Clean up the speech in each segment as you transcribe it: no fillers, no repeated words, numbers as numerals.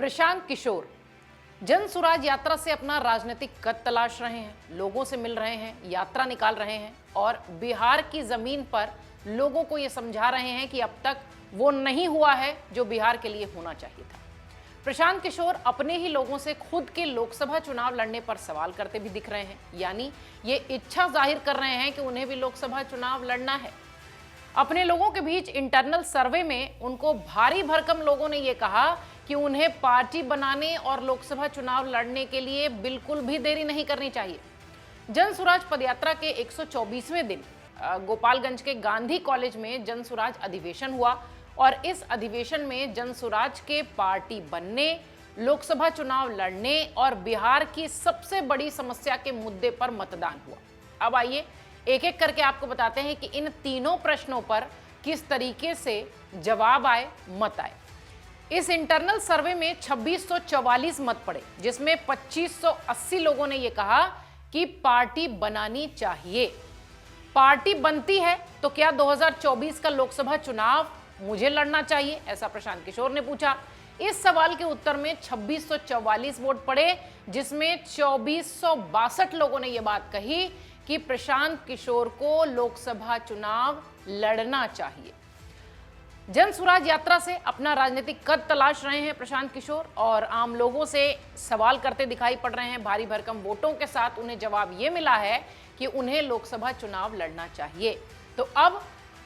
प्रशांत किशोर जन सुराज यात्रा से अपना राजनीतिक कद तलाश रहे हैं, लोगों से मिल रहे हैं, यात्रा निकाल रहे हैं और बिहार की जमीन पर लोगों को यह समझा रहे हैं कि अब तक वो नहीं हुआ है जो बिहार के लिए होना चाहिए था। प्रशांत किशोर अपने ही लोगों से खुद के लोकसभा चुनाव लड़ने पर सवाल करते भी दिख रहे हैं, यानी ये इच्छा जाहिर कर रहे हैं कि उन्हें भी लोकसभा चुनाव लड़ना है। अपने लोगों के बीच इंटरनल सर्वे में उनको भारी भरकम लोगों ने यह कहा कि उन्हें पार्टी बनाने और लोकसभा चुनाव लड़ने के लिए बिल्कुल भी देरी नहीं करनी चाहिए। जन सुराज पदयात्रा के 124वें दिन गोपालगंज के गांधी कॉलेज में जन सुराज अधिवेशन हुआ और इस अधिवेशन में जन सुराज के पार्टी बनने, लोकसभा चुनाव लड़ने और बिहार की सबसे बड़ी समस्या के मुद्दे पर मतदान हुआ। अब आइए एक एक करके आपको बताते हैं कि इन तीनों प्रश्नों पर किस तरीके से जवाब आए, मत आए। इस इंटरनल सर्वे में 2644 मत पड़े, जिसमें 2580 लोगों ने यह कहा कि पार्टी बनानी चाहिए। पार्टी बनती है तो क्या 2024 का लोकसभा चुनाव मुझे लड़ना चाहिए, ऐसा प्रशांत किशोर ने पूछा। इस सवाल के उत्तर में 2644 वोट पड़े, जिसमें 2462 लोगों ने यह बात कही कि प्रशांत किशोर को लोकसभा चुनाव लड़ना चाहिए। जन सुराज यात्रा से अपना राजनीतिक कद तलाश रहे हैं प्रशांत किशोर और आम लोगों से सवाल करते दिखाई पड़ रहे हैं। भारी भरकम वोटों के साथ उन्हें जवाब ये मिला है कि उन्हें लोकसभा चुनाव लड़ना चाहिए। तो अब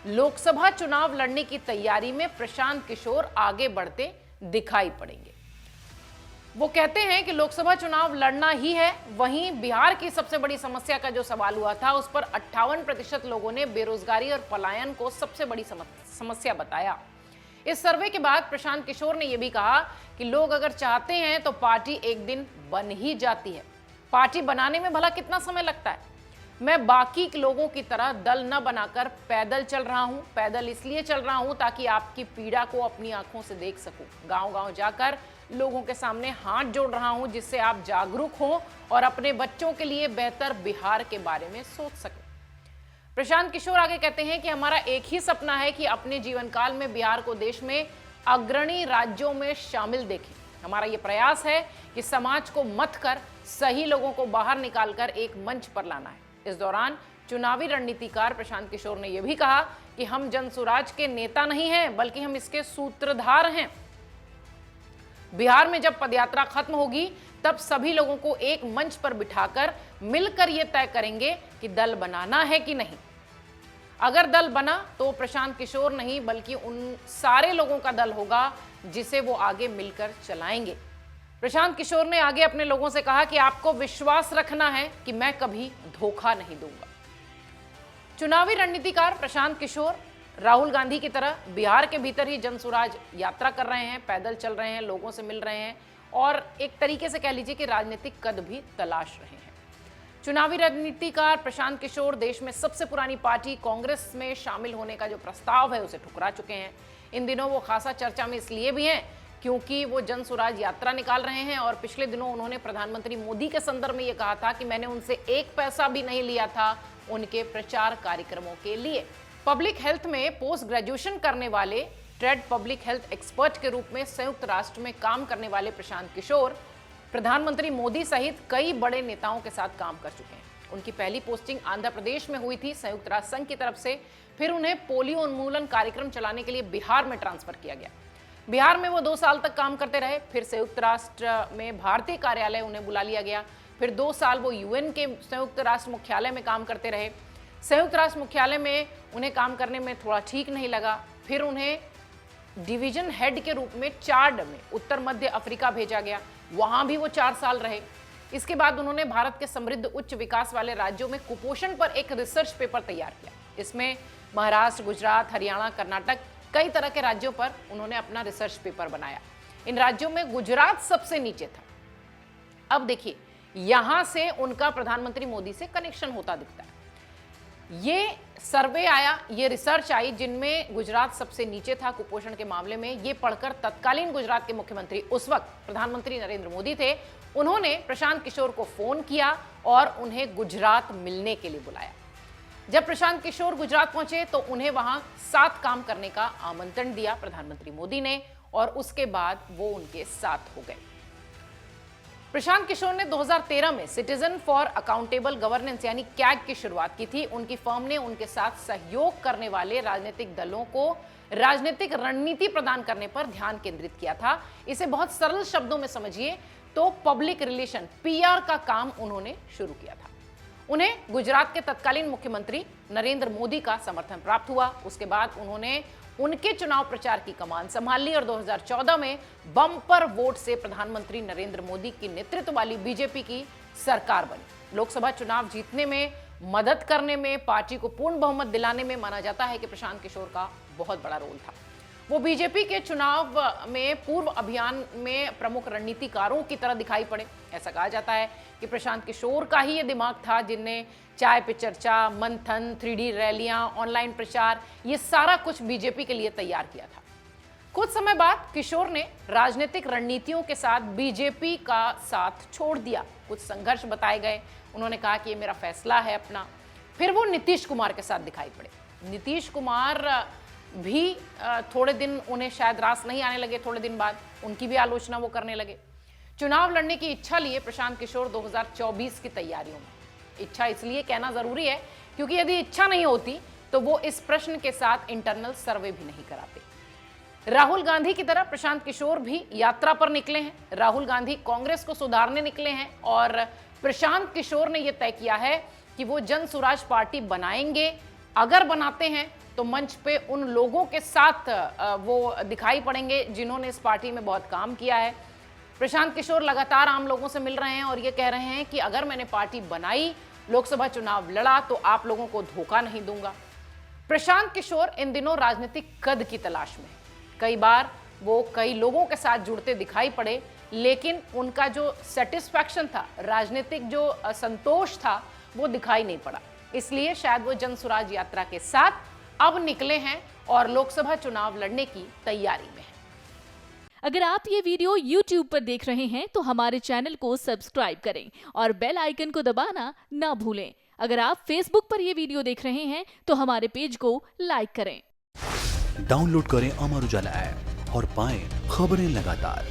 लोकसभा चुनाव लड़ने की तैयारी में प्रशांत किशोर आगे बढ़ते दिखाई पड़ेंगे। वो कहते हैं कि लोकसभा चुनाव लड़ना ही है। वहीं बिहार की सबसे बड़ी समस्या का जो सवाल हुआ था, उस पर 58% लोगों ने बेरोजगारी और पलायन को सबसे बड़ी समस्या बताया। इस सर्वे के बाद प्रशांत किशोर ने यह भी कहा कि लोग अगर चाहते हैं तो पार्टी एक दिन बन ही जाती है। पार्टी बनाने में भला कितना समय लगता है? मैं बाकी के लोगों की तरह दल न बनाकर पैदल चल रहा हूं। पैदल इसलिए चल रहा हूं ताकि आपकी पीड़ा को अपनी आंखों से देख सकूं। गांव-गांव जाकर लोगों के सामने हाथ जोड़ रहा हूं, जिससे आप जागरूक हों और अपने बच्चों के लिए बेहतर बिहार के बारे में सोच सकें। प्रशांत किशोर आगे कहते हैं कि हमारा एक ही सपना है कि अपने जीवन काल में बिहार को देश में अग्रणी राज्यों में शामिल देखें। हमारा ये प्रयास है कि समाज को मत कर सही लोगों को बाहर निकालकर एक मंच पर लाना है। इस दौरान चुनावी रणनीतिकार प्रशांत किशोर ने यह भी कहा कि हम जन सुराज के नेता नहीं हैं, बल्कि हम इसके सूत्रधार हैं। बिहार में जब पदयात्रा खत्म होगी तब सभी लोगों को एक मंच पर बिठाकर मिलकर यह तय करेंगे कि दल बनाना है कि नहीं। अगर दल बना तो प्रशांत किशोर नहीं बल्कि उन सारे लोगों का दल होगा जिसे वो आगे मिलकर चलाएंगे। प्रशांत किशोर ने आगे अपने लोगों से कहा कि आपको विश्वास रखना है कि मैं कभी धोखा नहीं दूंगा। चुनावी रणनीतिकार प्रशांत किशोर राहुल गांधी की तरह बिहार के भीतर ही जन सुराज यात्रा कर रहे हैं, पैदल चल रहे हैं, लोगों से मिल रहे हैं और एक तरीके से कह लीजिए कि राजनीतिक कद भी तलाश रहे हैं। चुनावी रणनीतिकार प्रशांत किशोर देश में सबसे पुरानी पार्टी कांग्रेस में शामिल होने का जो प्रस्ताव है उसे ठुकरा चुके हैं। इन दिनों वो खासा चर्चा में इसलिए भी हैं क्योंकि वो जन सुराज यात्रा निकाल रहे हैं और पिछले दिनों उन्होंने प्रधानमंत्री मोदी के संदर्भ में ये कहा था कि मैंने उनसे एक पैसा भी नहीं लिया था उनके प्रचार कार्यक्रमों के लिए। पब्लिक हेल्थ में पोस्ट ग्रेजुएशन करने वाले ट्रेड पब्लिक हेल्थ एक्सपर्ट के रूप में संयुक्त राष्ट्र में काम करने वाले प्रशांत किशोर प्रधानमंत्री मोदी सहित कई बड़े नेताओं के साथ काम कर चुके हैं। उनकी पहली पोस्टिंग आंध्र प्रदेश में हुई थी संयुक्त राष्ट्र संघ की तरफ से, फिर उन्हें पोलियो उन्मूलन कार्यक्रम चलाने के लिए बिहार में ट्रांसफर किया गया। बिहार में वो 2 साल तक काम करते रहे, फिर संयुक्त राष्ट्र में भारतीय कार्यालय उन्हें बुला लिया गया, फिर 2 साल वो यूएन के संयुक्त राष्ट्र मुख्यालय में काम करते रहे। संयुक्त राष्ट्र मुख्यालय में उन्हें काम करने में थोड़ा ठीक नहीं लगा, फिर उन्हें डिवीजन हेड के रूप में चाड में उत्तर मध्य अफ्रीका भेजा गया, वहां भी वो 4 साल रहे। इसके बाद उन्होंने भारत के समृद्ध उच्च विकास वाले राज्यों में कुपोषण पर एक रिसर्च पेपर तैयार किया। इसमें महाराष्ट्र, गुजरात, हरियाणा, कर्नाटक कई तरह के राज्यों पर उन्होंने अपना रिसर्च पेपर बनाया। इन राज्यों में गुजरात सबसे नीचे था। अब देखिए यहां से उनका प्रधानमंत्री मोदी से कनेक्शन होता दिखता है। ये सर्वे आया, ये रिसर्च आई जिनमें गुजरात सबसे नीचे था कुपोषण के मामले में। ये पढ़कर तत्कालीन गुजरात के मुख्यमंत्री उस वक्त प्रधानमंत्री नरेंद्र मोदी थे, उन्होंने प्रशांत किशोर को फोन किया और उन्हें गुजरात मिलने के लिए बुलाया। जब प्रशांत किशोर गुजरात पहुंचे तो उन्हें वहां साथ काम करने का आमंत्रण दिया प्रधानमंत्री मोदी ने और उसके बाद वो उनके साथ हो गए। प्रशांत किशोर ने 2013 में सिटीजन फॉर अकाउंटेबल गवर्नेंस यानी कैग की शुरुआत की थी। उनकी फर्म ने उनके साथ सहयोग करने वाले राजनीतिक दलों को राजनीतिक रणनीति प्रदान करने पर ध्यान केंद्रित किया था। इसे बहुत सरल शब्दों में समझिए तो पब्लिक रिलेशन पीआर का काम उन्होंने शुरू किया था। उन्हें गुजरात के तत्कालीन मुख्यमंत्री नरेंद्र मोदी का समर्थन प्राप्त हुआ। उसके बाद उन्होंने उनके चुनाव प्रचार की कमान संभाल ली और 2014 में बम्पर वोट से प्रधानमंत्री नरेंद्र मोदी की नेतृत्व वाली बीजेपी की सरकार बनी। लोकसभा चुनाव जीतने में मदद करने में, पार्टी को पूर्ण बहुमत दिलाने में माना जाता है कि प्रशांत किशोर का बहुत बड़ा रोल था। वो बीजेपी के चुनाव में पूर्व अभियान में प्रमुख रणनीतिकारों की तरह दिखाई पड़े। ऐसा कहा जाता है कि प्रशांत किशोर का ही ये दिमाग था जिनने चाय पे चर्चा, मंथन, 3D रैलियां, ऑनलाइन प्रचार, ये सारा कुछ बीजेपी के लिए तैयार किया था। कुछ समय बाद किशोर ने राजनीतिक रणनीतियों के साथ बीजेपी का साथ छोड़ दिया। कुछ संघर्ष बताए गए, उन्होंने कहा कि ये मेरा फैसला है अपना। फिर वो नीतीश कुमार के साथ दिखाई पड़े। नीतीश कुमार भी थोड़े दिन उन्हें शायद रास नहीं आने लगे, थोड़े दिन बाद उनकी भी आलोचना वो करने लगे। चुनाव लड़ने की इच्छा लिए प्रशांत किशोर 2024 की तैयारियों में। इच्छा इसलिए कहना जरूरी है क्योंकि यदि इच्छा नहीं होती तो वो इस प्रश्न के साथ इंटरनल सर्वे भी नहीं कराते। राहुल गांधी की तरह प्रशांत किशोर भी यात्रा पर निकले हैं। राहुल गांधी कांग्रेस को सुधारने निकले हैं और प्रशांत किशोर ने यह तय किया है कि वो जन स्वराज पार्टी बनाएंगे। अगर बनाते हैं तो मंच पे उन लोगों के साथ वो दिखाई पड़ेंगे जिन्होंने इस पार्टी में बहुत काम किया है। प्रशांत किशोर लगातार आम लोगों से मिल रहे हैं और ये कह रहे हैं कि अगर मैंने पार्टी बनाई, लोकसभा चुनाव लड़ा तो आप लोगों को धोखा नहीं दूंगा। प्रशांत किशोर इन दिनों राजनीतिक कद की तलाश में। कई बार वो कई लोगों के साथ जुड़ते दिखाई पड़े, लेकिन उनका जो सेटिस्फैक्शन था, राजनीतिक जो संतोष था, वो दिखाई नहीं पड़ा। इसलिए शायद वो जन स्वराज यात्रा के साथ अब निकले हैं और लोकसभा चुनाव लड़ने की तैयारी में हैं। अगर आप ये वीडियो YouTube पर देख रहे हैं तो हमारे चैनल को सब्सक्राइब करें और बेल आइकन को दबाना ना भूलें। अगर आप Facebook पर ये वीडियो देख रहे हैं तो हमारे पेज को लाइक करें। डाउनलोड करें अमर उजाला ऐप और पाएं खबरें लगातार।